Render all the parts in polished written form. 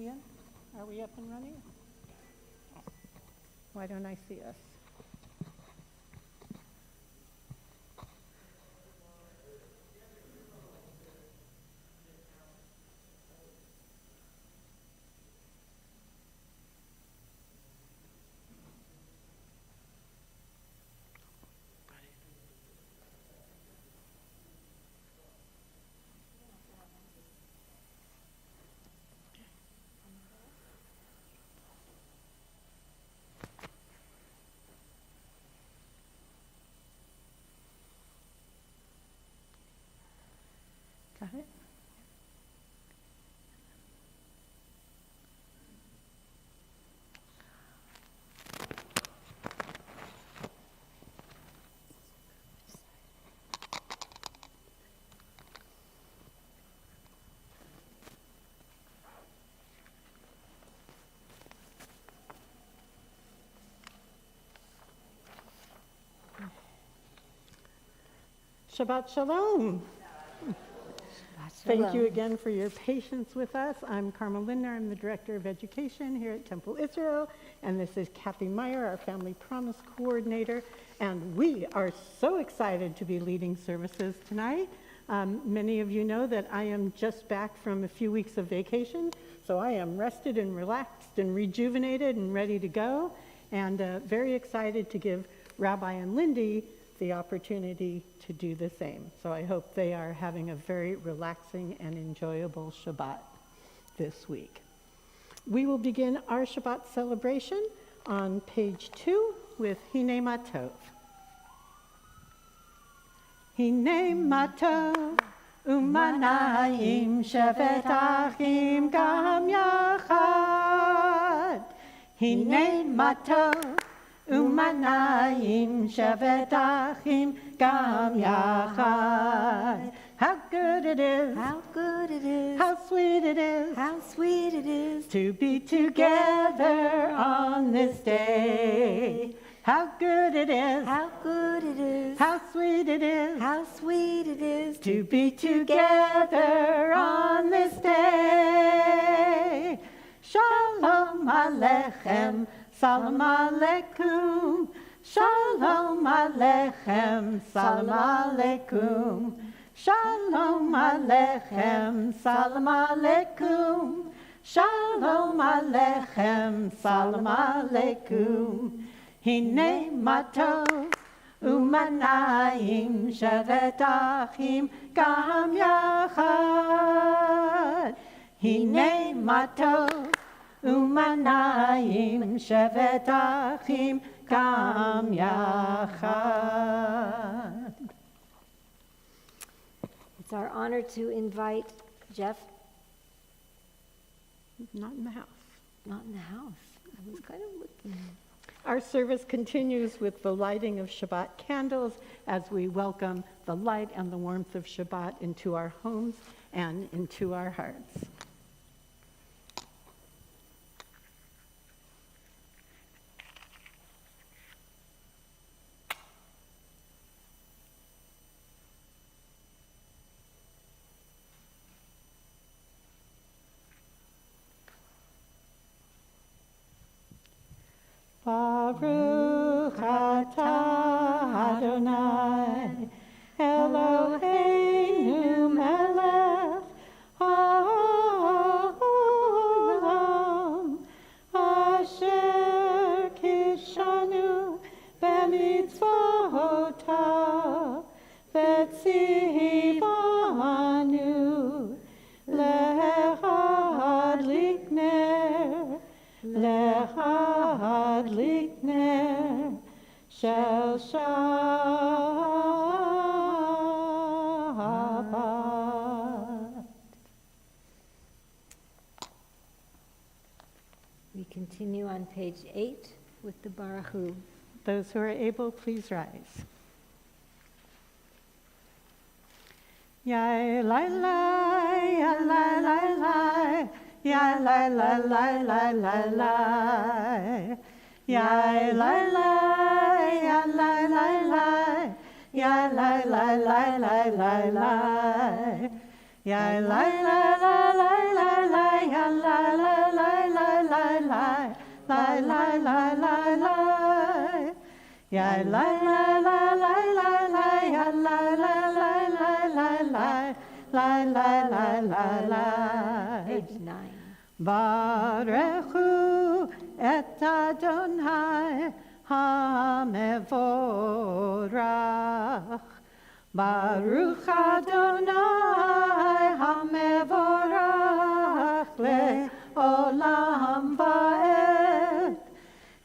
Ian, are we up and running? Why don't I see us? Got it? Shabbat Shalom. Thank you again for your patience with us. I'm Carmel Lindner. I'm the Director of Education here at Temple Israel. And this is Kathy Meyer, our Family Promise Coordinator. And we are so excited to be leading services tonight. Many of you know that I am just back from a few weeks of vacation. So I am rested and relaxed and rejuvenated and ready to go. And very excited to give Rabbi and Lindy the opportunity to do the same. So I hope they are having a very relaxing and enjoyable Shabbat this week. We will begin our Shabbat celebration on page 2 with Hine Matov. Hine Matov umanayim shevet achim gam yachad. Hine Matov Umanayim shevet achim gam yachad. How good it is, how good it is, how sweet it is, how sweet it is to be together on this day. How good it is, how good it is, how sweet it is, how sweet it is to be together on this day. Shalom Aleichem, Salam Aleikum, Shalom Aleichem, Salam Aleikum, Shalom Aleichem, Salam Aleikum, Shalom Aleichem, Salam Aleikum. Hine Matov umanayim shevet achim gam yachad. Hine Matov Umanayim shevet achim gam yachad. It's our honor to invite Jeff. Not in the house. Not in the house. I was kind of looking. Our service continues with the lighting of Shabbat candles as we welcome the light and the warmth of Shabbat into our homes and into our hearts. Baruch atah Adonai Eloheinu melech haolam asher kishanu b'mitzvotav v'tzivanu lehadlik ner lehadlik ner shel Shabbat. We continue on page 8 with the Baruch Hu. Those who are able, please rise. Yai lai lai, ya lai lai lai, ya lai lai lai lai lai lai. Yai lai lai, ya lai lai lai, ya lai lai lai lai lai lai. Yai lai lai lai lai lai lai, ya lai lai lai. lie, lie, lie, lie, lie. Ya lie, lie, lie, lie, lie, lie, ya lie, lie, lie, lie, lie, lie, lie, lie, lie, lie, lie. Page 9. Barechu et Adonai hamevorach. Baruch Adonai hamevorach le'olam va'ed.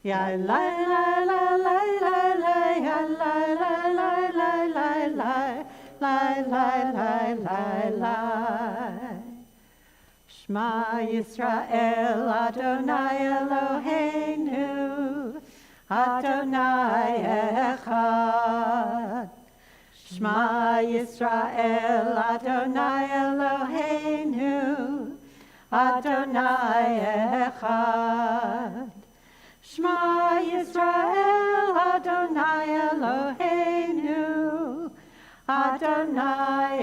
Ya la la la la la la, ya la la la la la la, la la la la la. Shema Yisrael, Adonai Eloheinu, Adonai Echad. Shema Yisrael, Adonai Eloheinu, Adonai Echad. Shema Yisrael, Adonai Eloheinu, Adonai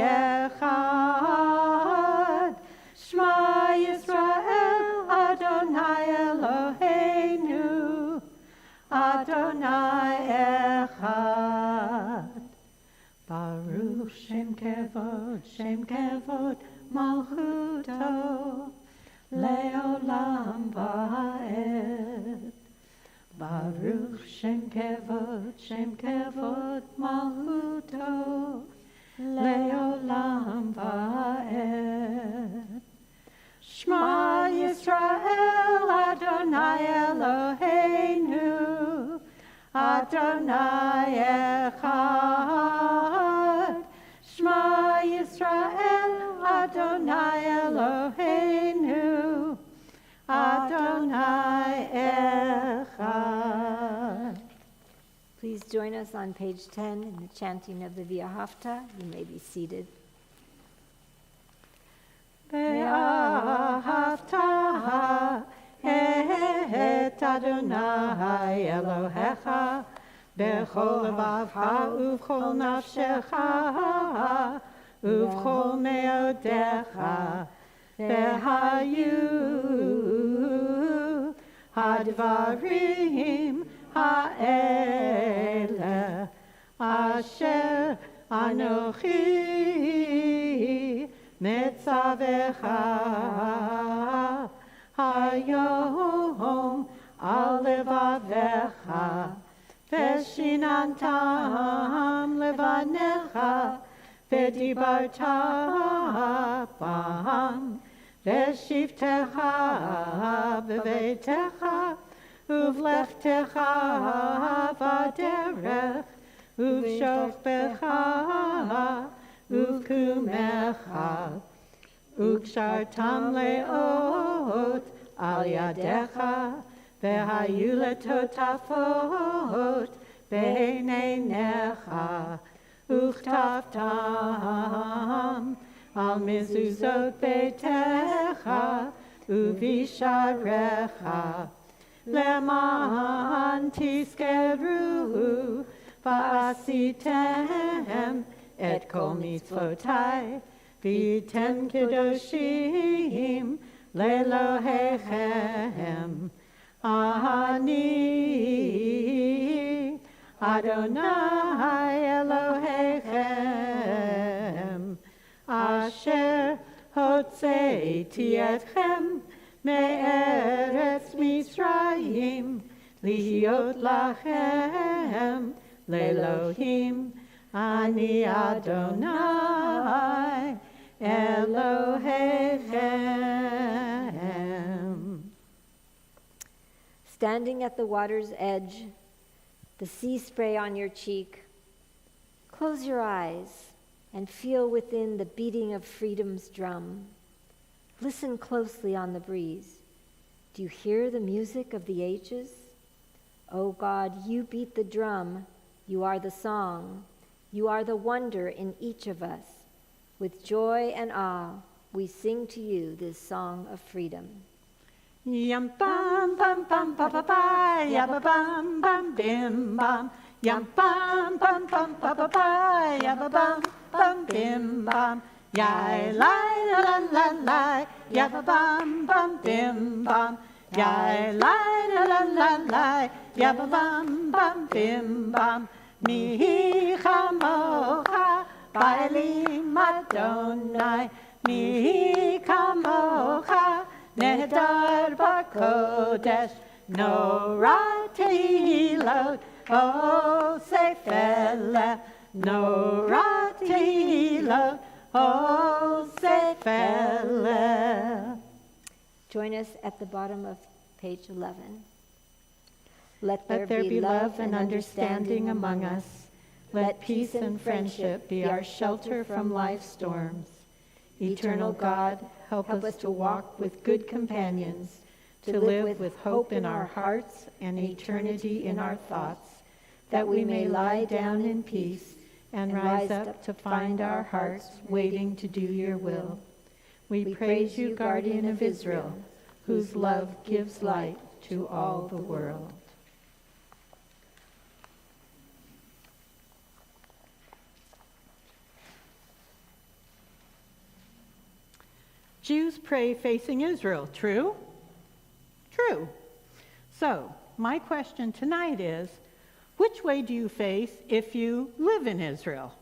Echad. Shema Yisrael, Adonai Eloheinu, Adonai Echad. Baruch Shem Kevod, Malchuto, Le'olam Va'ed. Baruch Shem Kevod, Malchuto, Le'olam Va'ed. Shema Yisrael, Adonai Eloheinu, Adonai Echad. Shema Yisrael, Adonai Eloheinu, Adonai Echad. Please join us on page 10 in the chanting of the Via Hafta. You may be seated. Ve'ahavta et Adonai Elohecha b'chol levavcha u'v'chol nafshecha u'v'chol me'odecha ve'hayu hadvarim ha'ele asher anochi Metzavecha hayom al levavecha veshinantam levanecha vedibarta bam veshivtecha bevetecha uvlechtecha vaderech uvshofbecha Uvkumecha, ukshartam leot al yadecha, vehayu letotafot beineinecha, uchtavtam al mezuzot beitecha, uvisharecha, leman tiskeru, va'asitem, et kol mitzvotai, v'yitem kedoshim le'Elohechem. Ani Adonai Elohechem, asher hotzeiti etchem me'eretz Mitzrayim, lihiot lachem le'Elohim. Ani Adonai Elohechem. Standing at the water's edge, the sea spray on your cheek, close your eyes and feel within the beating of freedom's drum. Listen closely on the breeze. Do you hear the music of the ages? O God, you beat the drum. You are the song. You are the wonder in each of us. With joy and awe, we sing to you this song of freedom. Yum bum bum bum ba ba ba, ya ba bum bum bim bum. Yum bum bum bum ba ba ba, ya ba bum bum bim bum. Ya la la la la, ya ba bum bum bim bum. Yai, lai, la, la, la, la, yabba, bum, bum, bim, bum. Mi chamocha, ba'elim Adonai. Mi chamocha, nehedar b'kodesh. Norah tehilot, oh sefeleh. Norah tehilot, oh sefeleh. Join us at the bottom of page 11. Let Let there be love and understanding among us. Let peace and friendship be our shelter from life's storms. Eternal God, help us to walk with good companions, to live with hope in our hearts and eternity in our thoughts, that we may lie down in peace and rise up to find our hearts waiting to do your will. We praise you, Guardian of Israel, whose love gives light to all the world. Jews pray facing Israel, true? True. So, my question tonight is, which way do you face if you live in Israel?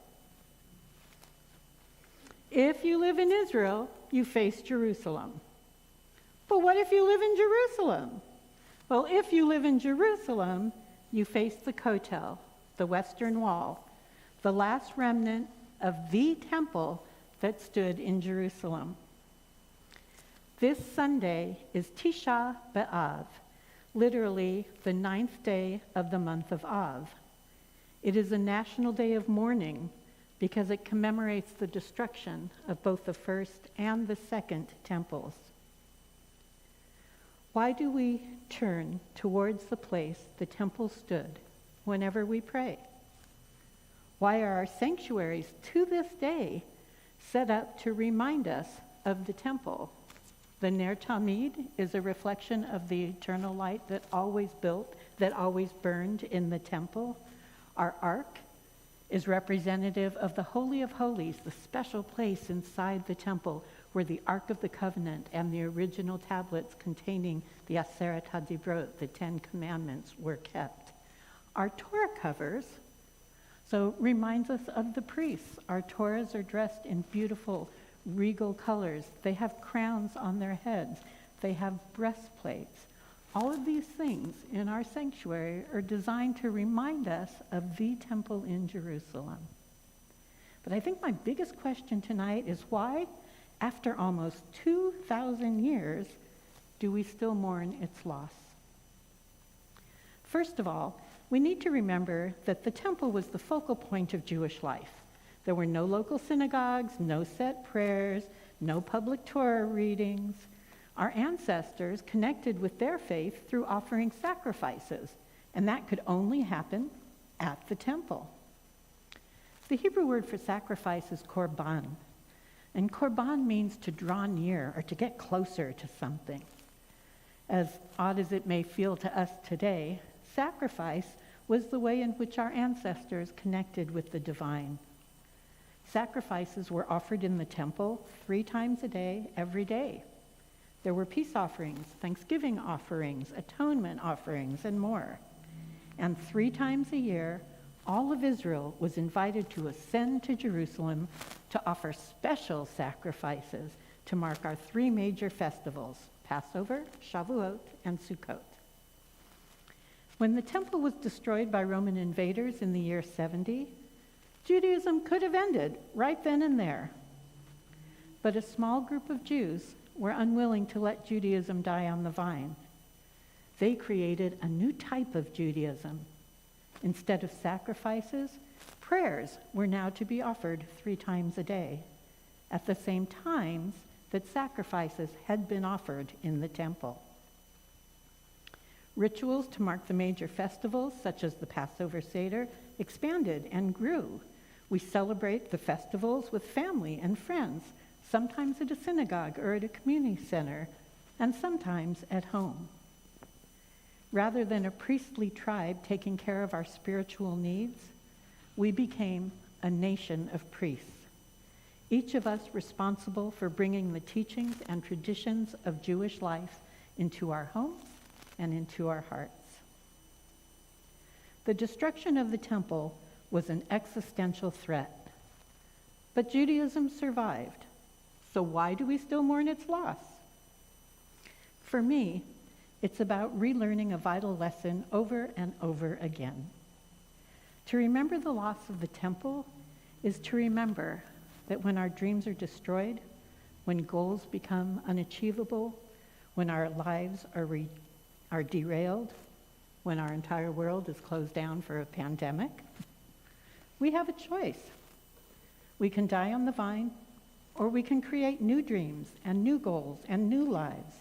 If you live in Israel, you face Jerusalem. But what if you live in Jerusalem? Well, if you live in Jerusalem, you face the Kotel, the Western Wall, the last remnant of the temple that stood in Jerusalem. This Sunday is Tisha B'Av, literally the 9th day of the month of Av. It is a National Day of Mourning because it commemorates the destruction of both the first and the second temples. Why do we turn towards the place the temple stood whenever we pray? Why are our sanctuaries to this day set up to remind us of the temple? The Ner Tamid is a reflection of the eternal light that always burned in the temple. Our ark is representative of the Holy of Holies, the special place inside the temple where the Ark of the Covenant and the original tablets containing the Aseret HaDibrot, the 10 Commandments, were kept. Our Torah covers, so reminds us of the priests. Our Torahs are dressed in beautiful regal colors. They have crowns on their heads. They have breastplates. All of these things in our sanctuary are designed to remind us of the temple in Jerusalem. But I think my biggest question tonight is why, after almost 2,000 years, do we still mourn its loss? First of all, we need to remember that the temple was the focal point of Jewish life. There were no local synagogues, no set prayers, no public Torah readings. Our ancestors connected with their faith through offering sacrifices, and that could only happen at the temple. The Hebrew word for sacrifice is korban, and korban means to draw near or to get closer to something. As odd as it may feel to us today, sacrifice was the way in which our ancestors connected with the divine. Sacrifices were offered in the temple 3 times a day, every day. There were peace offerings, thanksgiving offerings, atonement offerings, and more. And 3 times a year, all of Israel was invited to ascend to Jerusalem to offer special sacrifices to mark our 3 major festivals, Passover, Shavuot, and Sukkot. When the temple was destroyed by Roman invaders in the year 70, Judaism could have ended right then and there. But a small group of Jews were unwilling to let Judaism die on the vine. They created a new type of Judaism. Instead of sacrifices, prayers were now to be offered 3 times a day, at the same times that sacrifices had been offered in the temple. Rituals to mark the major festivals, such as the Passover Seder, expanded and grew. We celebrate the festivals with family and friends, sometimes at a synagogue or at a community center, and sometimes at home. Rather than a priestly tribe taking care of our spiritual needs, we became a nation of priests, each of us responsible for bringing the teachings and traditions of Jewish life into our homes and into our hearts. The destruction of the temple was an existential threat, but Judaism survived. So why do we still mourn its loss? For me, it's about relearning a vital lesson over and over again. To remember the loss of the temple is to remember that when our dreams are destroyed, when goals become unachievable, when our lives are derailed, when our entire world is closed down for a pandemic, we have a choice. We can die on the vine, or we can create new dreams and new goals and new lives,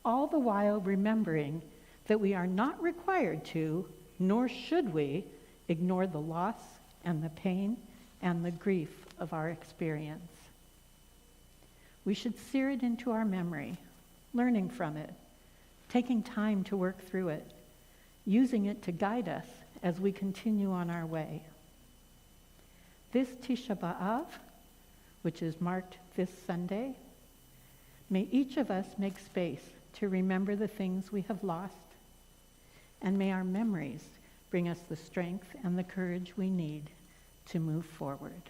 all the while remembering that we are not required to, nor should we, ignore the loss and the pain and the grief of our experience. We should sear it into our memory, learning from it, taking time to work through it, using it to guide us as we continue on our way. This Tisha B'Av, which is marked this Sunday, may each of us make space to remember the things we have lost, and may our memories bring us the strength and the courage we need to move forward.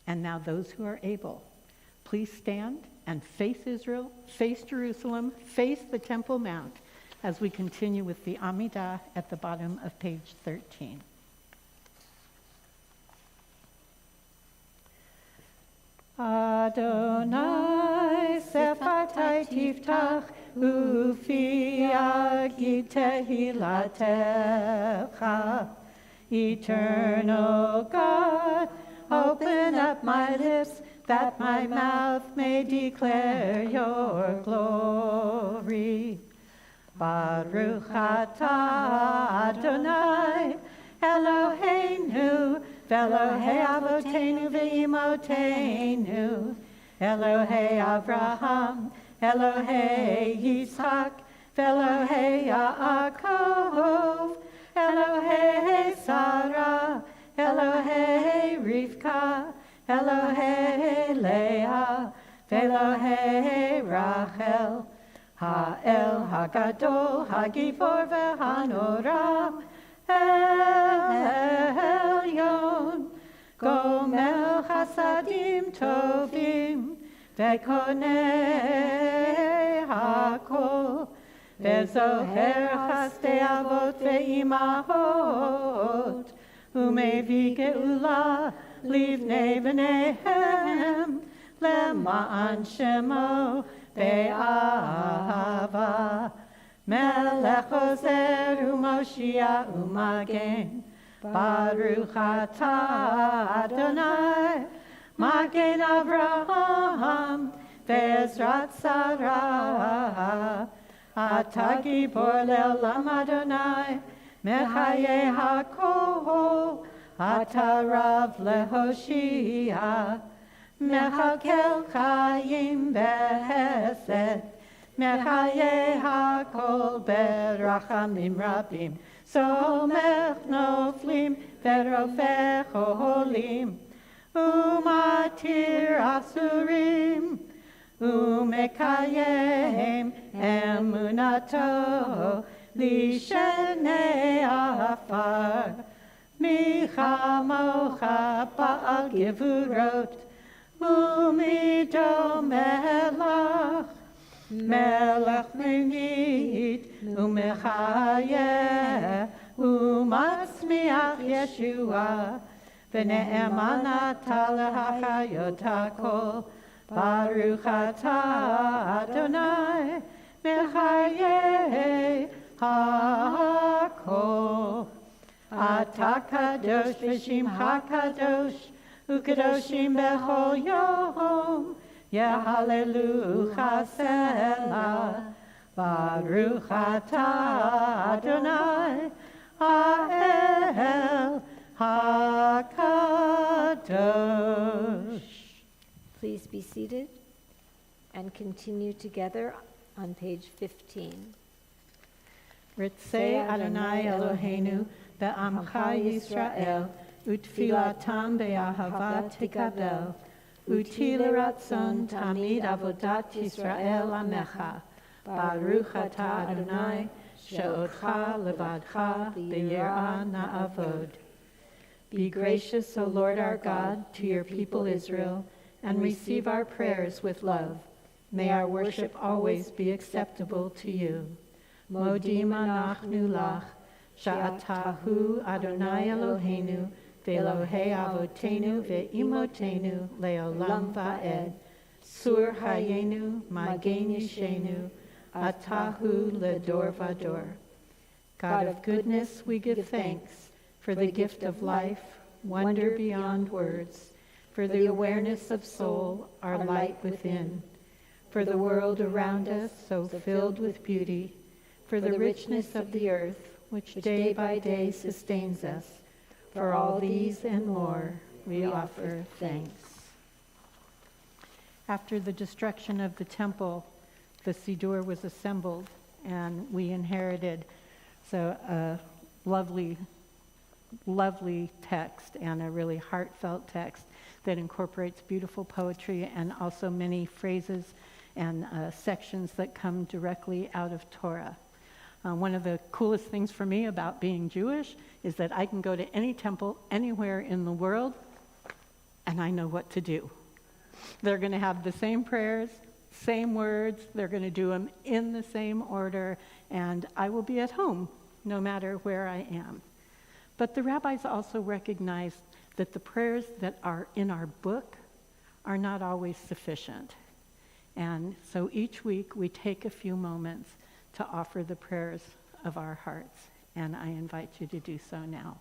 And now those who are able, please stand and face Israel, face Jerusalem, face the Temple Mount as we continue with the Amidah at the bottom of page 13. Adonai sefatai tiftach ufi agid tehilatecha. Eternal God, open up my lips that my mouth may declare your glory. Baruch atah Adonai Eloheinu Elohei Avotenu ve'imotenu, Elohei Avraham, Elohei Yitzhak, Elohei Yaakov, Elohei Sarah, Elohei Rivka, Elohei Leah, Elohei Rachel, Ha'el Hagadol, Hagivor ve'hanora, Elyon, Gomel Chasadim Tovim, Vekonei Hakol, Vezoher Chastei Avot ve'imahot, Umevi Geula Livnei B'neihem, Lema'an Shemo Be'ahava. Melech Ozer u'Moshiach u'Magen, Baruch atah Adonai, Magen Avraham, ve'ezrat Sarah. Atah gibor le'olam Adonai, mechayei hakol, atah rav le'Hoshia, mechakel chayim behesed, Mechayei hakol berachamim rabim, somech noflim verofech oholim, umatir asurim, umekayem emunato lishenei afar, michamocha ba'al gevurot, umido melach, Melech menit umechayeh umatzmiach Yeshua v'ne'emanata lehachayot hakol Baruch atah Adonai mechayeh hakol Atah kadosh v'shimcha kadosh u'kadoshim bechol yom Yehalelu chasela, Baruch atah Adonai, Ha'el HaKadosh. Please be seated and continue together on page 15. Ritzei Adonai Eloheinu be'amcha Yisrael, utfilatam be'ahava tikabel, Uti l'ratzon tamid avodat Yisrael amecha. Baruch atah Adonai, she'otcha levadcha b'yirah na'avod. Be gracious, O Lord our God, to your people Israel, and receive our prayers with love. May our worship always be acceptable to you. Modim anachnu lach, she'atahu Adonai Eloheinu, ve'Elohei avotenu ve'imotenu le'olam va'ed. Sur hayenu, magen yishenu, atahu ledor vador. God of goodness, we give thanks for the gift of life, wonder beyond words, for the awareness of soul, our light within, for the world around us so filled with beauty, for the richness of the earth, which day by day sustains us. For all these and more, we offer thanks. After the destruction of the temple, the Siddur was assembled, and we inherited a lovely text, and a really heartfelt text that incorporates beautiful poetry and also many phrases and sections that come directly out of Torah. One of the coolest things for me about being Jewish is that I can go to any temple anywhere in the world, and I know what to do. They're going to have the same prayers, same words, they're going to do them in the same order, and I will be at home no matter where I am. But the rabbis also recognized that the prayers that are in our book are not always sufficient. And so each week we take a few moments to offer the prayers of our hearts, and I invite you to do so now.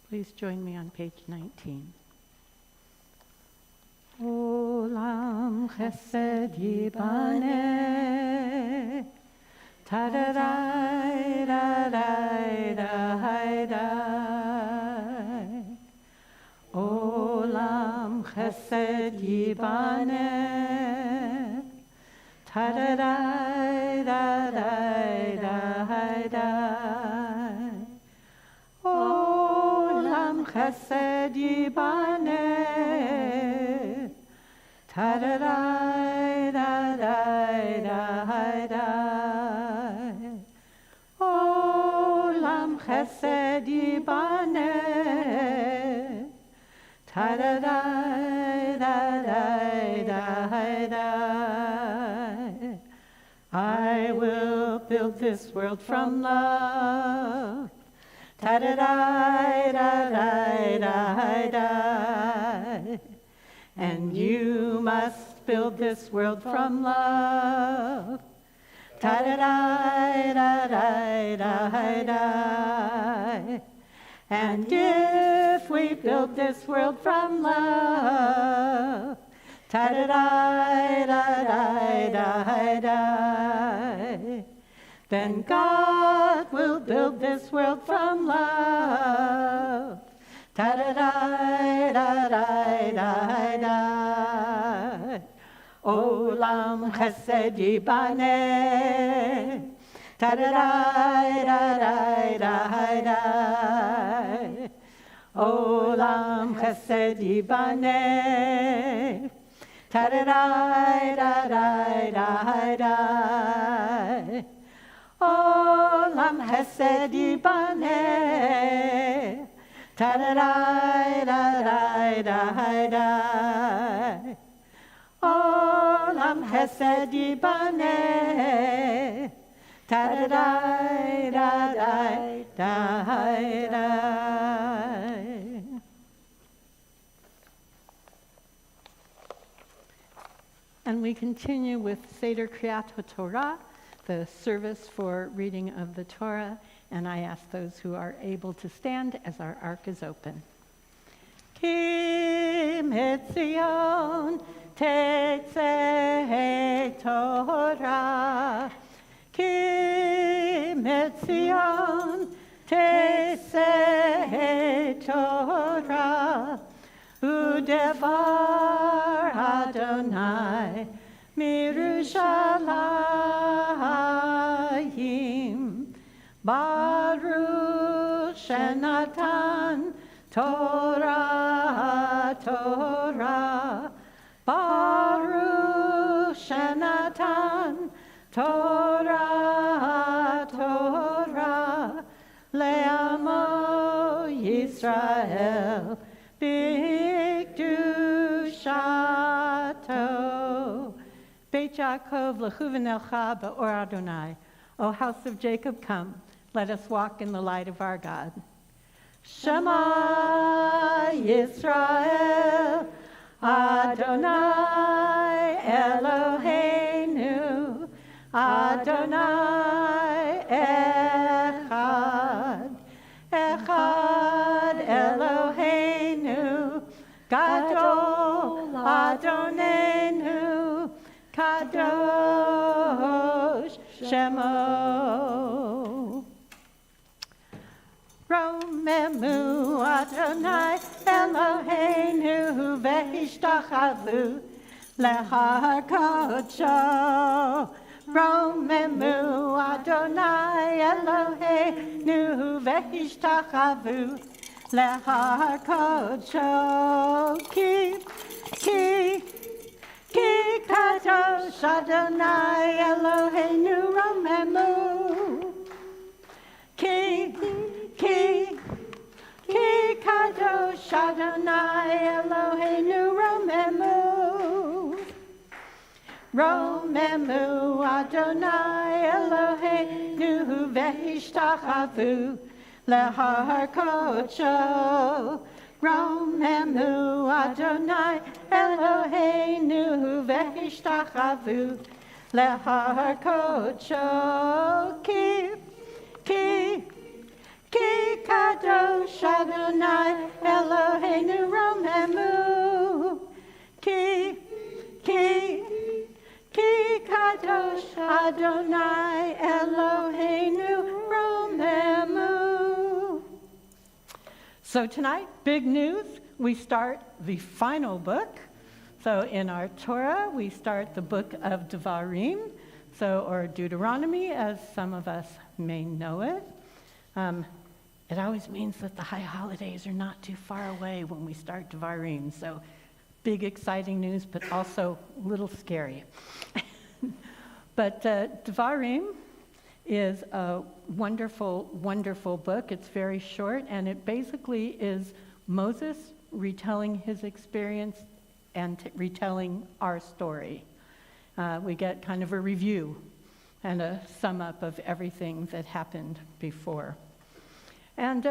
Please join me on page 19. Olam chesed yibaneh, tadarai darai dai dai. Olam chesed yibaneh, tadarai darai dai dai. Chesed yibaneh, tadarai dai dai dai. Olam chesed yibaneh, tadarai dai dai dai. I will build this world from love. Ta-da-dai, da-dai, da-dai, da. And you must build this world from love. Ta-da-dai, da-dai, da-dai, da. And if we build this world from love, ta-da-dai, da-dai, da-dai, da. Then God will build this world from love. Ta-da-dai, da-dai, da-dai, da. Olam chesed yibaneh. Ta-da-dai, da-dai, da-dai, da. Olam chesed yibaneh. ta-da-da-da-da-da-da. Olam Hesed Yibaneh, ta-da-da-da-da-da-da. Olam Hesed Yibaneh, ta-da-da-da-da-da. And we continue with Seder Kriyat HaTorah, the service for reading of the Torah, and I ask those who are able to stand as our ark is open. Ki mitzion tetzeh Torah, Ki mitzion tetzeh Torah, Udevar Adonai Mirushalayim, Baruch Shenatan Torah, Torah, Baruch Shenatan Torah, Torah, Le'amo Yisrael B'Kedushato. Beit Yaakov lechuvenelcha ba'or Adonai. O house of Jacob, come, let us walk in the light of our God. Shema Yisrael, Adonai Eloheinu, Adonai Echad, Echad Eloheinu, Gadol Adonenu, Kadosh Shemo. Romemu Adonai Eloheinu ve'ishtachavu lehar kodsho. Romemu Adonai Eloheinu ve'ishtachavu lehar kodsho. Ki kadosh Adonai Eloheinu romemu. Ki kadosh Adonai Eloheinu romemu. Romemu Adonai Eloheinu ve'ishtachavu lehar kodsho. Romemu Adonai Eloheinu ve'ishtachavu lehar kodsho. Ki kadosh Adonai Eloheinu romemu. Ki kadosh Adonai Eloheinu romemu. So tonight, big news, we start the final book. So in our Torah, we start the Book of Devarim, or Deuteronomy, as some of us may know it. It always means that the high holidays are not too far away when we start Devarim. So big, exciting news, but also a little scary. But Devarim is a wonderful, wonderful book. It's very short, and it basically is Moses retelling his experience and retelling our story. We get kind of a review and a sum up of everything that happened before. And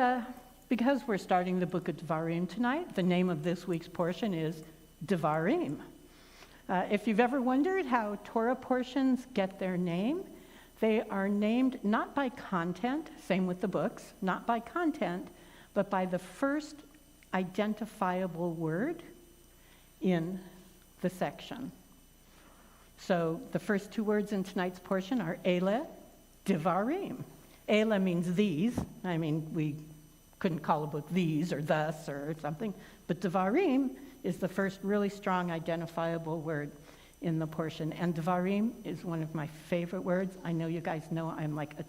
because we're starting the Book of Devarim tonight, the name of this week's portion is Devarim. If you've ever wondered how Torah portions get their name, they are named not by content, same with the books, not by content, but by the first identifiable word in the section. So the first two words in tonight's portion are Ele, Devarim. Ele means these. I mean, we couldn't call a book these or thus or something, but Devarim is the first really strong identifiable word in the portion. And Devarim is one of my favorite words. I know you guys know I'm like a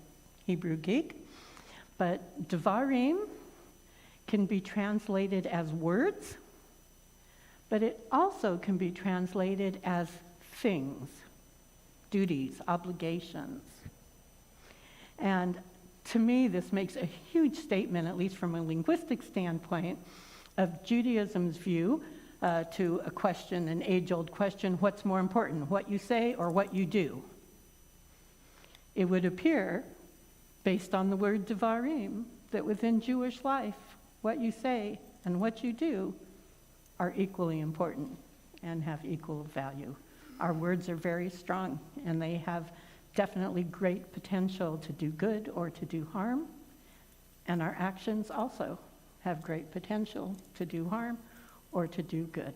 Hebrew geek, but Devarim can be translated as words, but it also can be translated as things, duties, obligations. And to me, this makes a huge statement, at least from a linguistic standpoint, of Judaism's view to a question, an age-old question: what's more important, what you say or what you do? It would appear, based on the word Devarim, that within Jewish life, what you say and what you do are equally important and have equal value. Our words are very strong, and they have definitely great potential to do good or to do harm, and our actions also have great potential to do harm or to do good.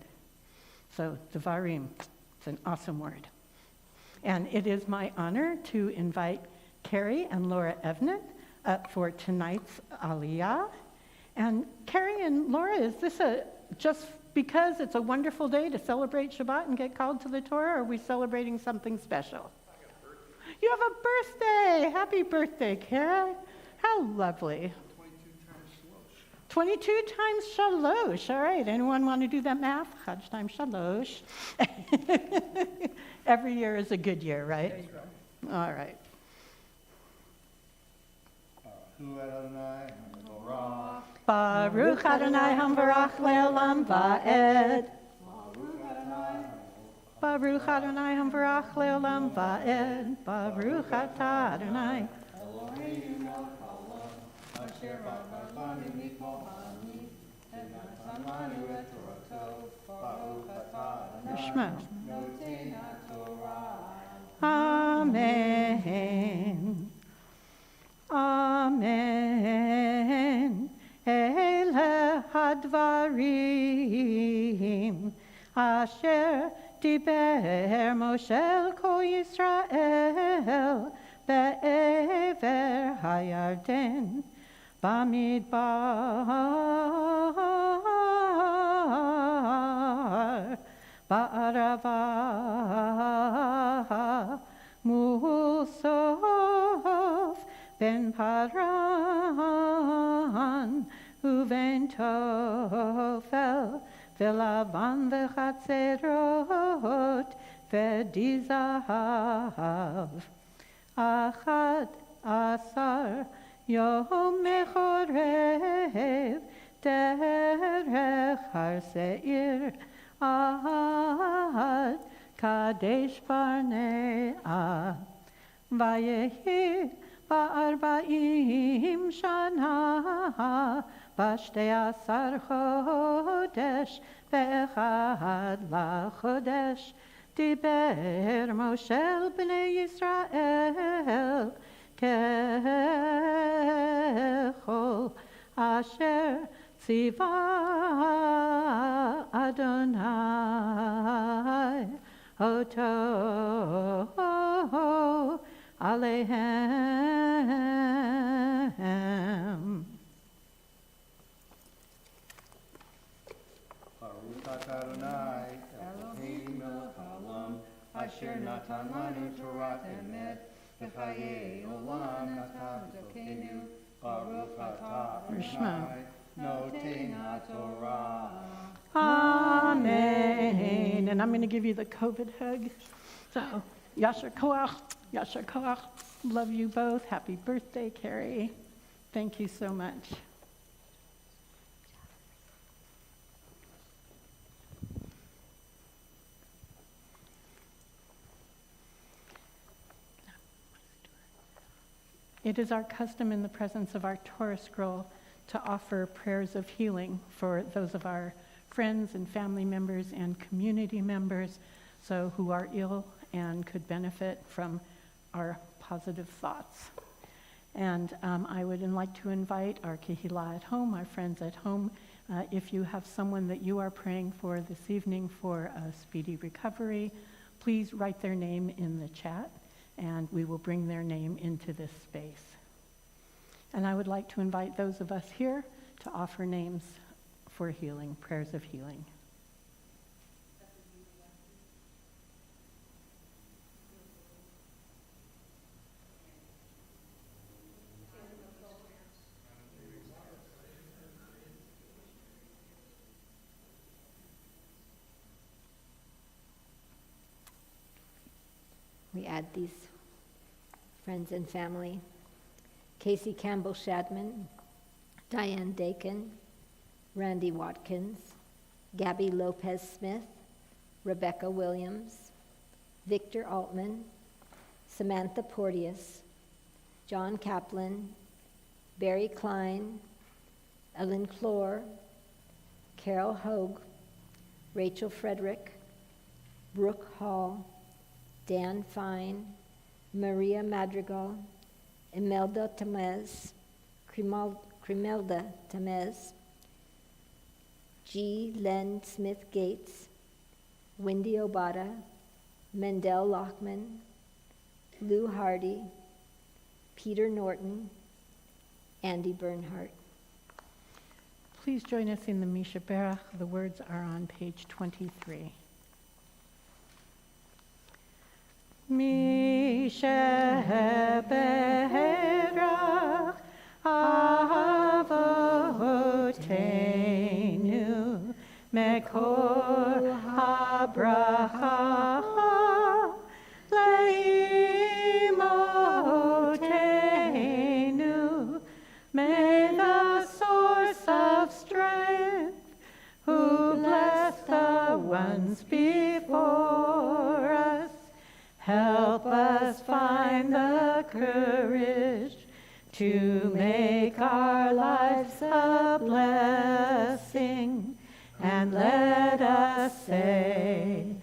So Devarim, it's an awesome word. And it is my honor to invite Carrie and Laura Evnett up for tonight's Aliyah. And Carrie and Laura, is this just because it's a wonderful day to celebrate Shabbat and get called to the Torah, or are we celebrating something special? You have a birthday! Happy birthday, Carrie. How lovely. 22 times shalosh. All right, anyone want to do that math? Chaj times shalosh. Every year is a good year, right? All right. Baruch Adonai Hamvarach Le'olam Va'ed. Baruch Adonai Hamvarach Le'olam Va'ed. Baruch Atah Adonai. Shema. Amen. Amen. Ele hadvarim asher diber Moshe ko Yisrael be'ever hayarden bamidbar ba'arava musof ben paran uven tofel velavan v'chatzerot v'dizahav achad asar yom mechorev derech har seir ad kadesh barnea vayehi ba'arba'im shana b'shtei asar chodesh ve'echad lachodesh diber Moshe b'nei Yisrael kechol asher tziva Adonai oto Alehem. Baruch atah Adonai Eloheinu melech haolam asher natan lanu Torah emet v'chayei olam natan tzokenu. Baruch atah Adonai noten haTorah. Amen. And I'm going to give you the COVID hug. So, Yasher Koach, Yasher Koach. Love you both. Happy birthday, Carrie. Thank you so much. It is our custom in the presence of our Torah scroll to offer prayers of healing for those of our friends and family members and community members who are ill and could benefit from our positive thoughts. And I would like to invite our Kehillah at home, our friends at home, if you have someone that you are praying for this evening for a speedy recovery, please write their name in the chat, and we will bring their name into this space. And I would like to invite those of us here to offer names for healing, prayers of healing. add these friends and family. Casey Campbell Shadman, Diane Dakin, Randy Watkins, Gabby Lopez Smith, Rebecca Williams, Victor Altman, Samantha Porteous, John Kaplan, Barry Klein, Ellen Clore, Carol Hogue, Rachel Frederick, Brooke Hall, Dan Fine, Maria Madrigal, Imelda Tamez, Crimelda Tamez, G. Len Smith Gates, Wendy Obata, Mendel Lockman, Lou Hardy, Peter Norton, Andy Bernhardt. Please join us in the Misha Berach. The words are on page 23. Misha Berach Avoteinu Mekor HaBracha Leimotenu. May the source of strength, who bless the ones before us, help us find the courage to make our lives a blessing, and let us say,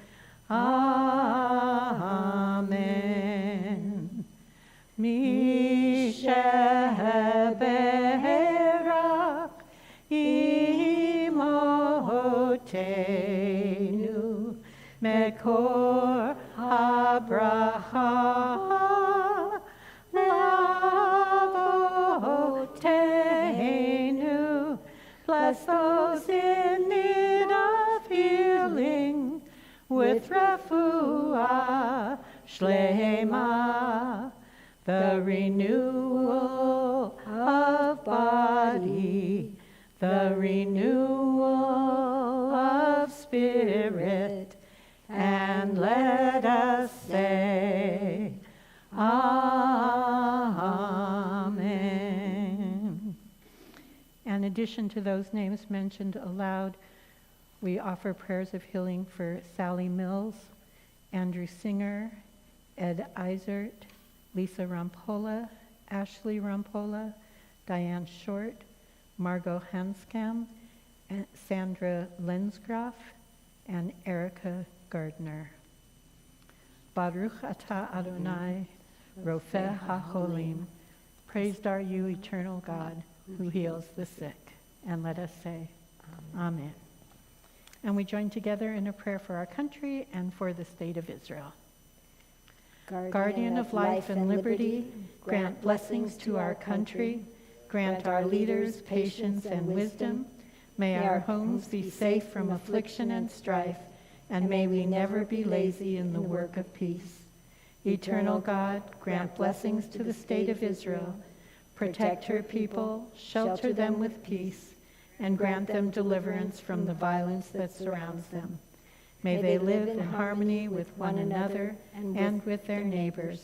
Amen. Misha Berach Imotenu Mekor HaBracha Lavotenu. Bless those in need of healing with refuah shlema, the renewal of body, the renewal of spirit, and let us say, Amen. In addition to those names mentioned aloud, we offer prayers of healing for Sally Mills, Andrew Singer, Ed Eisert, Lisa Rampola, Ashley Rampola, Diane Short, Margot Hanscom, and Sandra Lensgraf, and Erica Gardner. Baruch atah Adonai, Rofeh HaCholim. Praised are you, eternal God, who heals the sick. And let us say, Amen. And we join together in a prayer for our country and for the state of Israel. Guardian of life and liberty, grant blessings to our country. Grant our leaders patience and wisdom. May our homes be safe from affliction and strife, and may we never be lazy in the work of peace. Eternal God, grant blessings to the state of Israel. Protect her people, shelter them with peace, and grant them deliverance from the violence that surrounds them. May they live in harmony with one another and with their neighbors.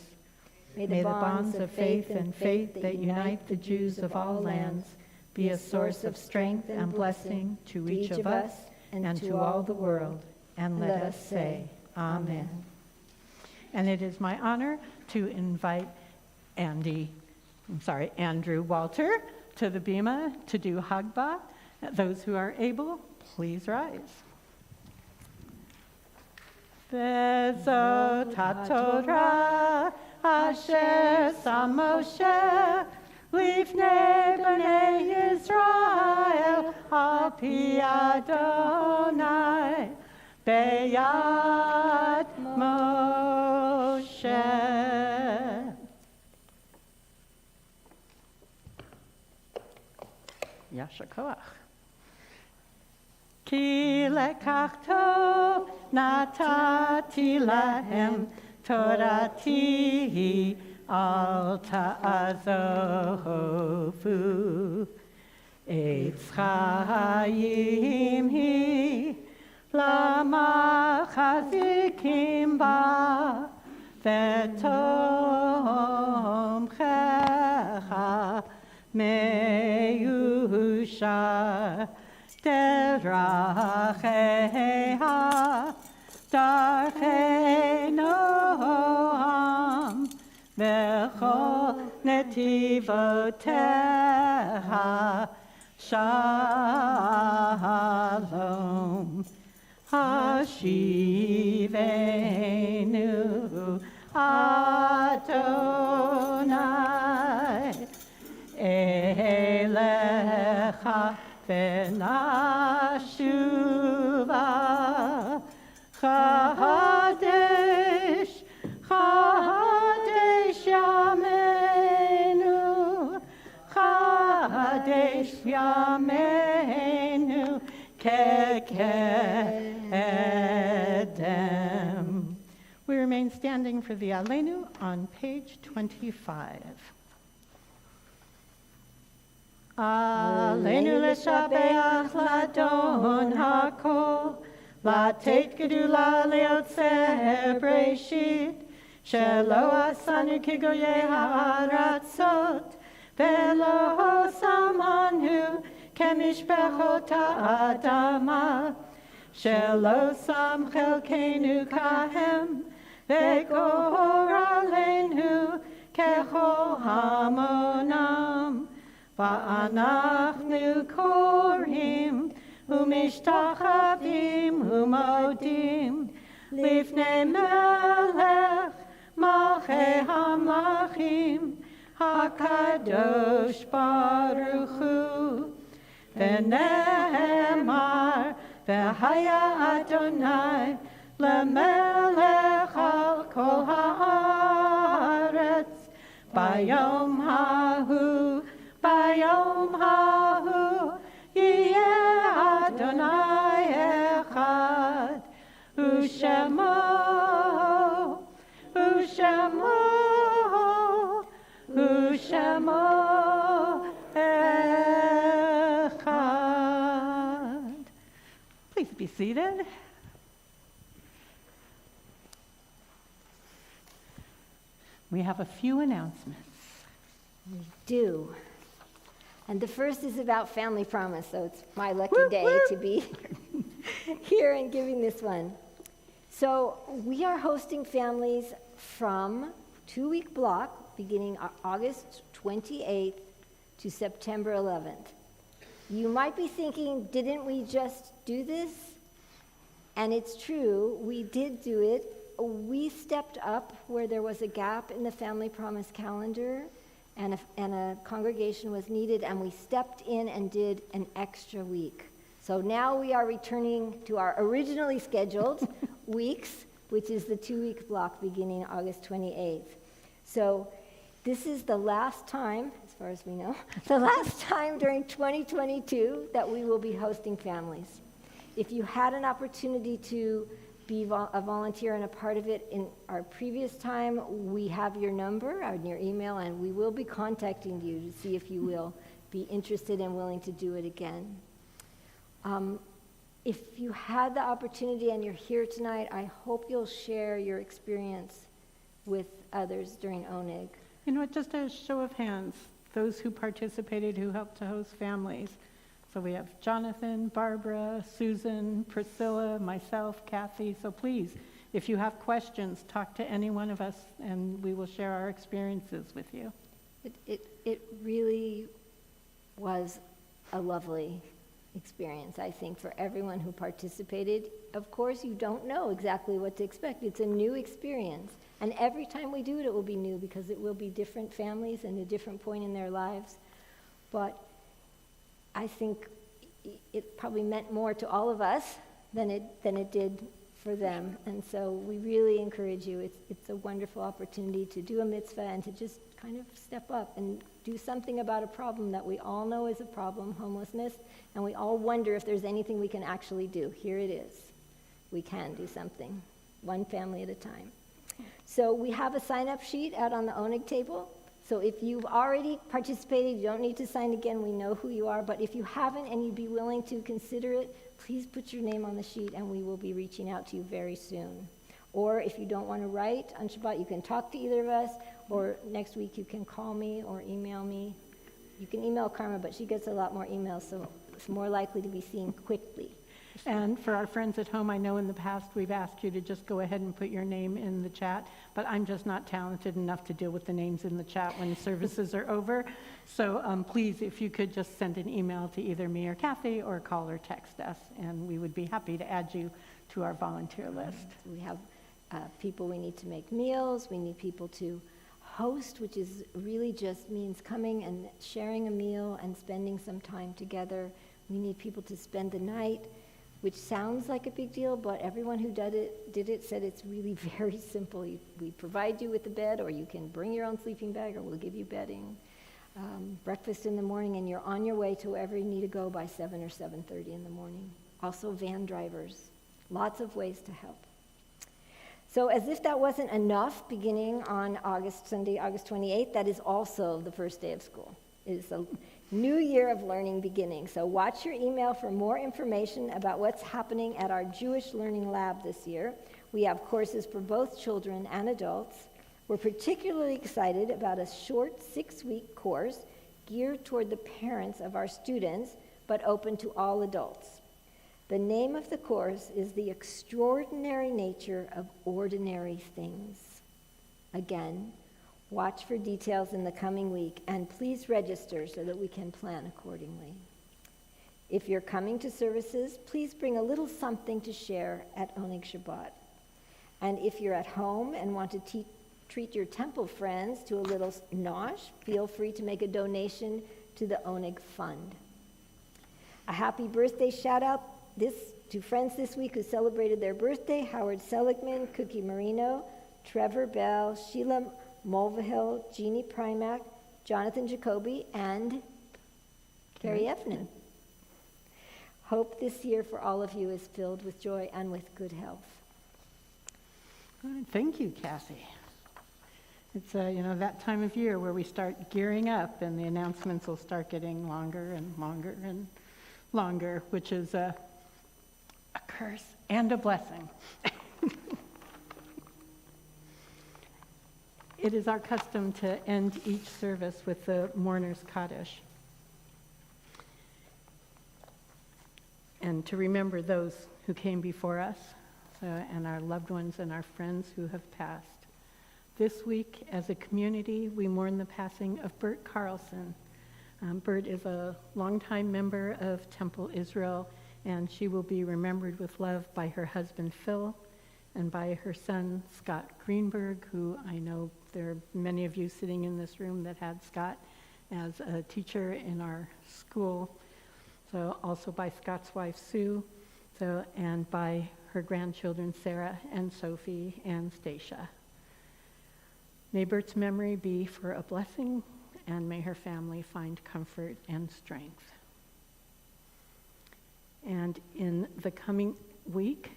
May the bonds of faith and faith that unite the Jews of all lands be a source of strength and blessing to each of us and to all the world. And let us say, Amen. And it is my honor to invite Andrew Walter to the bima to do Hagbah. Those who are able, please rise. Bezot HaTorah asher sam Moshe lifnei bnei Yisrael al pi Adonai beyad Moshe. Yasher koach. Ki lekach tov natati lahem torati al ta'azovu. Eitz chayim hi lama chazikim ba ותומכך מיושר דרכיה דרכי נועם וכל נתיבותיה שלום. השיבנו אדוני אליך ונשובה חדש חדש ימינו חדש ימינו כקדם. We remain standing for the Aleinu on page 25. Aleinu לשבח לאדון הכל, לתת גדולה ליוצר בראשית, שלא עשנו כגויי הארצות, ולא שמנו כמשפחות האדמה, שלא שם חלקנו כהם, וגורלנו ככל המונם. ואנחנו קוראים ומשתחווים ומודים לפני מלך מלכי המלכים הקדוש ברוך הוא. ונאמר והיה אדוני למלך על כל הארץ ביום ההוא ביום ההוא יהיה אדוני אחד ושמו אחד. Please be seated. We have a few announcements. We do. And the first is about Family Promise, so it's my lucky day to be here and giving this one. So we are hosting families from 2-week block beginning August 28th to September 11th. You might be thinking, didn't we just do this? And it's true, we did do it. We stepped up where there was a gap in the Family Promise calendar and a congregation was needed, and we stepped in and did an extra week. So now we are returning to our originally scheduled weeks, which is the 2-week block beginning August 28th. So this is the last time, as far as we know, the last time during 2022 that we will be hosting families. If you had an opportunity to be a volunteer and a part of it in our previous time, we have your number and your email, and we will be contacting you to see if you will be interested and willing to do it again. If you had the opportunity and you're here tonight, I hope you'll share your experience with others during Oneg. You know, just a show of hands, those who participated, who helped to host families. So we have Jonathan, Barbara, Susan, Priscilla, myself, Kathy. So please, if you have questions, talk to any one of us and we will share our experiences with you. It really was a lovely experience, I think, for everyone who participated. Of course, you don't know exactly what to expect. It's a new experience. And every time we do it, it will be new because it will be different families and a different point in their lives. But I think it probably meant more to all of us than it did for them. And so we really encourage you. It's a wonderful opportunity to do a mitzvah and to just kind of step up and do something about a problem that we all know is a problem, homelessness, and we all wonder if there's anything we can actually do. Here it is. We can do something, one family at a time. So we have a sign-up sheet out on the Oneg table. So if you've already participated, you don't need to sign again. We know who you are. But if you haven't and you'd be willing to consider it, please put your name on the sheet and we will be reaching out to you very soon. Or if you don't want to write on Shabbat, you can talk to either of us, or next week you can call me or email me. You can email Karma, but she gets a lot more emails, so it's more likely to be seen quickly. And for our friends at home, I know in the past we've asked you to just go ahead and put your name in the chat, but I'm just not talented enough to deal with the names in the chat when services are over. So please, if you could just send an email to either me or Kathy, or call or text us, and we would be happy to add you to our volunteer list. We have people we need to make meals, we need people to host, which is really just means coming and sharing a meal and spending some time together. We need people to spend the night, which sounds like a big deal, but everyone who did it said it's really very simple. We provide you with the bed, or you can bring your own sleeping bag, or we'll give you bedding. Breakfast in the morning, and you're on your way to wherever you need to go by 7 or 7:30 in the morning. Also van drivers. Lots of ways to help. So as if that wasn't enough, beginning on Sunday, August 28th, that is also the first day of school. It is a new year of learning beginning. So watch your email for more information about what's happening at our Jewish Learning Lab this year. We have courses for both children and adults. We're particularly excited about a short 6-week course geared toward the parents of our students, but open to all adults. The name of the course is The Extraordinary Nature of Ordinary Things. Again, watch for details in the coming week, and please register so that we can plan accordingly. If you're coming to services, please bring a little something to share at Oneg Shabbat. And if you're at home and want to treat your temple friends to a little nosh, feel free to make a donation to the Oneg Fund. A happy birthday shout out to friends this week who celebrated their birthday: Howard Seligman, Cookie Marino, Trevor Bell, Sheila Mulvihill, Jeannie Primack, Jonathan Jacoby, and Carrie Effnan. Hope this year for all of you is filled with joy and with good health. Good. Thank you, Kathy. It's that time of year where we start gearing up, and the announcements will start getting longer and longer and longer, which is a curse and a blessing. It is our custom to end each service with the mourner's Kaddish, and to remember those who came before us, and our loved ones and our friends who have passed. This week, as a community, we mourn the passing of Bert Carlson. Bert is a longtime member of Temple Israel, and she will be remembered with love by her husband, Phil, and by her son, Scott Greenberg, who I know there are many of you sitting in this room that had Scott as a teacher in our school. So also by Scott's wife, Sue, and by her grandchildren, Sarah and Sophie and Stacia. May Bert's memory be for a blessing, and may her family find comfort and strength. And in the coming week,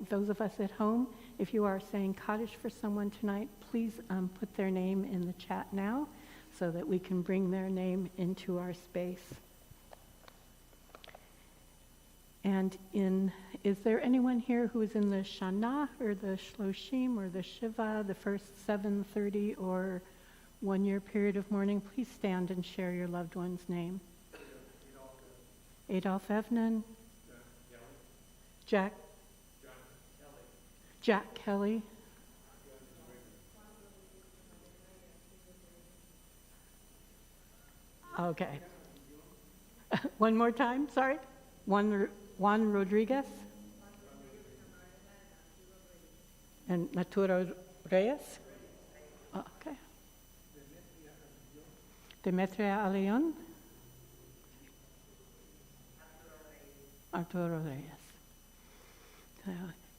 those of us at home, if you are saying Kaddish for someone tonight, please put their name in the chat now so that we can bring their name into our space. And is there anyone here who is in the Shana or the Shloshim or the Shiva, the first 7:30 or 1 year period of mourning? Please stand and share your loved one's name. Adolf Evnan, Jack Kelly, okay. One more time, sorry. Juan Rodriguez and Naturo Reyes. Oh, okay. Demetria Alion. Arturo Reyes.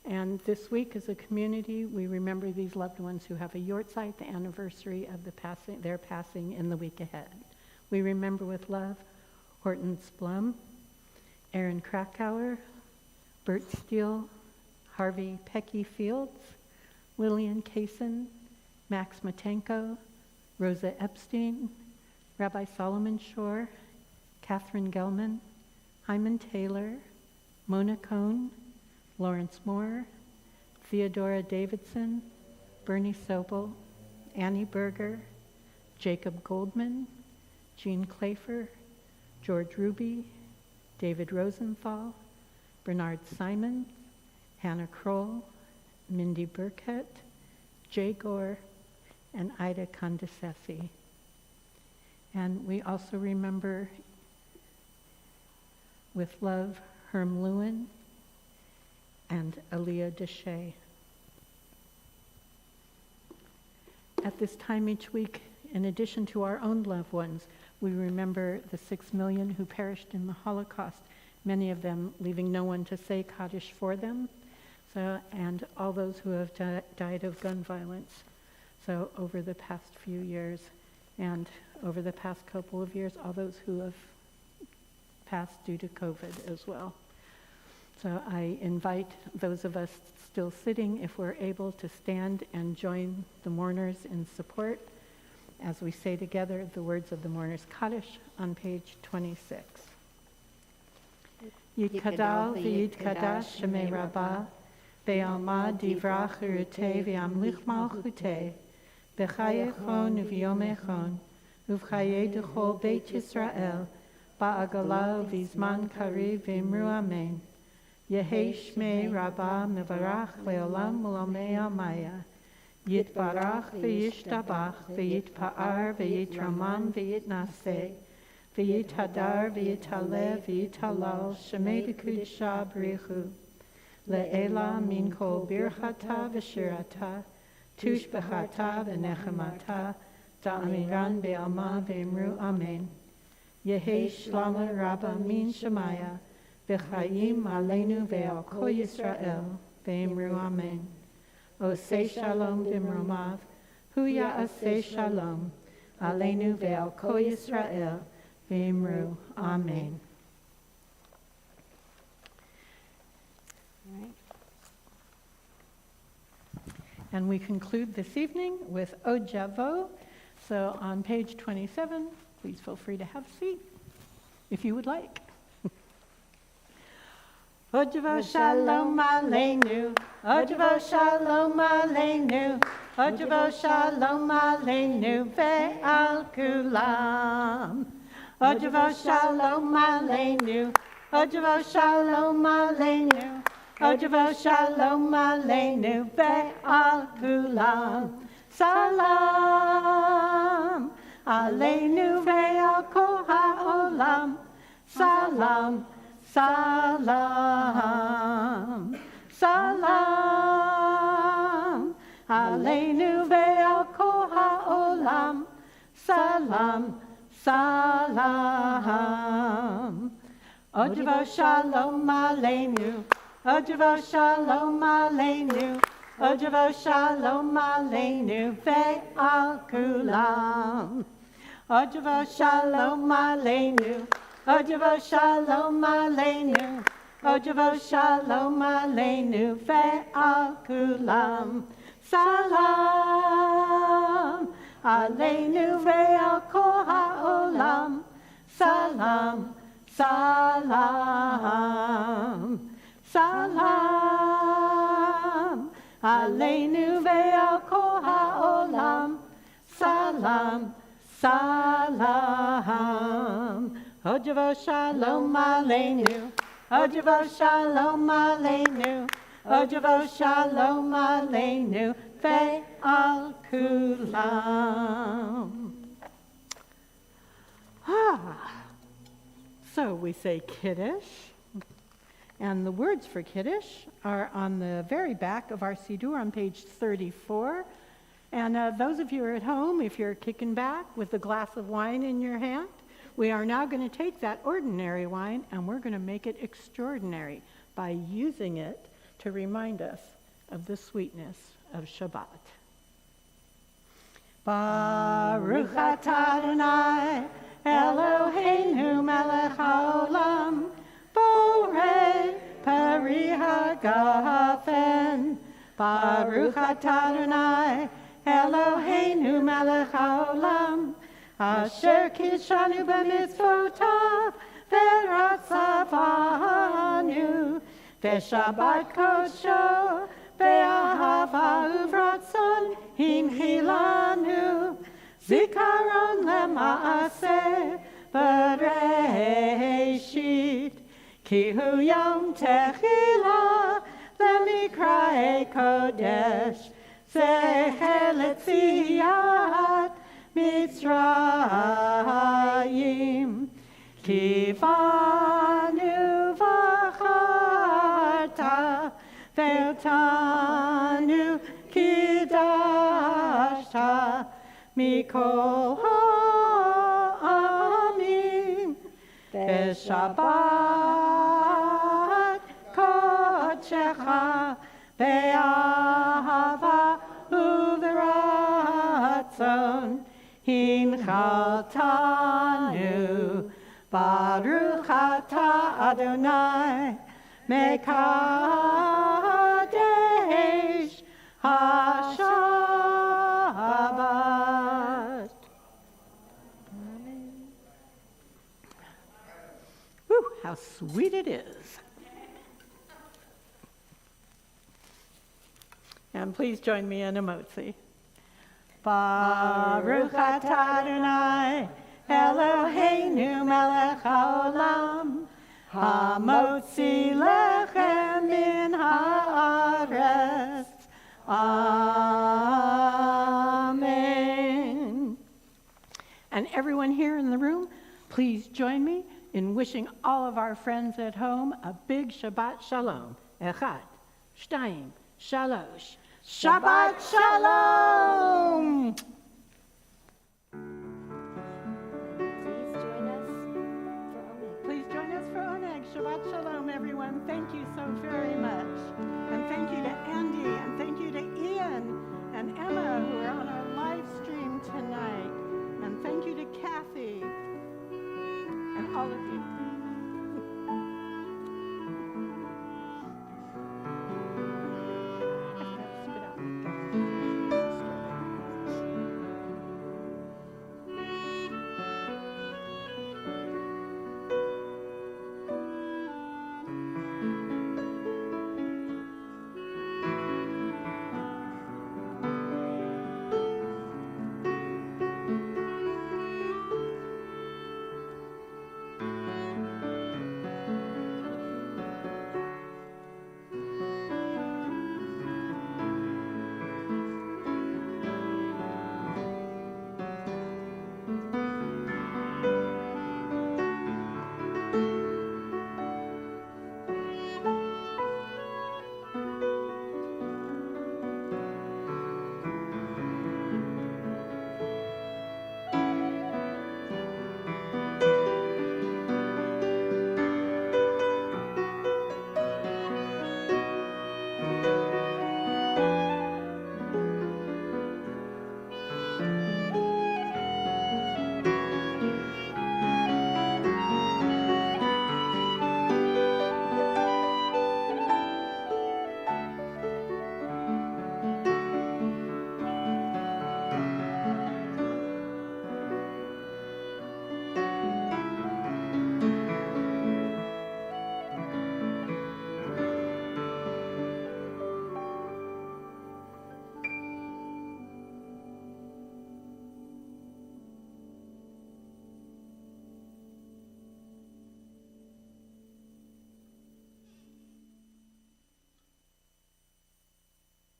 And this week, as a community, we remember these loved ones who have a yortzeit, the anniversary of their passing in the week ahead. We remember with love Horton Splum, Aaron Krakauer, Bert Steele, Harvey Pecky Fields, Lillian Kaysen, Max Matenko, Rosa Epstein, Rabbi Solomon Shore, Catherine Gelman, Hyman Taylor, Mona Cohn, Lawrence Moore, Theodora Davidson, Bernie Sobel, Annie Berger, Jacob Goldman, Jean Clafer, George Ruby, David Rosenthal, Bernard Simon, Hannah Kroll, Mindy Burkett, Jay Gore, and Ida Condesessi. And we also remember, with love, Herm Lewin and Aaliyah Deshay. At this time each week, in addition to our own loved ones, we remember the 6 million who perished in the Holocaust, many of them leaving no one to say Kaddish for them, and all those who have died of gun violence. So over the past few years, and over the past couple of years, all those who have passed due to COVID as well. So I invite those of us still sitting, if we're able, to stand and join the mourners in support as we say together the words of the mourners' Kaddish on page 26. Yitkadal v'yitkadash shemei Rabbah, ve'alma divrach urutei ve'amlich malchutei, b'chayechon u'v'yomechon, u'v'chayei d'chol Beit Yisrael, ba'agala v'zman kariv v'imru amen. Yehei shmei Rabbah mevarach le'olam u'lamei amaya. Yitbarach v'yishtabach v'yitpa'ar v'yitraman v'yitnaseh v'yithadar v'yitalev v'yitalal shemei d'kudisha b'richu le'ela min kol birchata v'shirata tushbechata v'nechemata da'amiran be'alma v'imru amen. Yehei shlama Rabbah min shemaya v'chayim aleinu ve'al kol Yisrael v'imru amen. Osei shalom b'mromav, huya asei shalom, aleinu ve'al kol Yisrael, v'imru, amen. All right. And we conclude this evening with Od Javo. So on page 27, please feel free to have a seat, if you would like. Od Javo shalom aleinu, Od Javo shalom aleinu, Od Javo shalom aleinu ve'al kulam. Od Javo shalom aleinu, Od Javo shalom aleinu, Od Javo shalom aleinu ve'al kulam. Salam aleinu ve'al kol ha'olam. Salam. Salam, salam, aleinu ve'al kol ha'olam. Salam, salam. Od Javo shalom aleinu, Od Javo shalom aleinu, Od Javo shalom aleinu ve'al kulam. Od Javo shalom aleinu, Od Javo shalom aleinu, Od Javo shalom aleinu ve'al kulam. Salam aleinu ve'al kol ha'olam. Salam, salam, salam aleinu ve'al kol ha'olam. Salam, salam. Od Javo shalom aleinu, Od Javo shalom aleinu, Od Javo shalom aleinu ve'al kulam. So we say Kiddush, and the words for Kiddush are on the very back of our Siddur on page 34. And those of you who are at home, if you're kicking back with a glass of wine in your hand, we are now going to take that ordinary wine and we're going to make it extraordinary by using it to remind us of the sweetness of Shabbat. Baruch atah Adonai Eloheinu melech haolam borei peri hagafen. Baruch atah Adonai Eloheinu melech haolam Asher kishanu b'mitzvotav v'ratzavanu v'shabbat kodsho ve'ahava uvratzon himchilanu, zikaron lema'aseh bereshit, ki hu yom techila lemikrae kodesh, zecher letziat Mitzrayim, ki vanu v'acharta ve'otanu kidashta mikol ha'amim ve'shabbat kodshecha ve'ahava uv'ratzon hinchaltanu baruch atah Adonai mekadesh haShabbat. Whew, how sweet it is. And please join me in a motzi. Baruch atah Adonai Eloheinu melech haolam, hamotzi lechem min haaretz. Amen. And everyone here in the room, please join me in wishing all of our friends at home a big Shabbat Shalom. Echad, shtayim, shalosh. Shabbat Shalom! Please join us for Oneg. Shabbat Shalom, everyone. Thank you so very much. And thank you to Andy, and thank you to Ian and Emma, who are on our live stream tonight. And thank you to Kathy and all of you.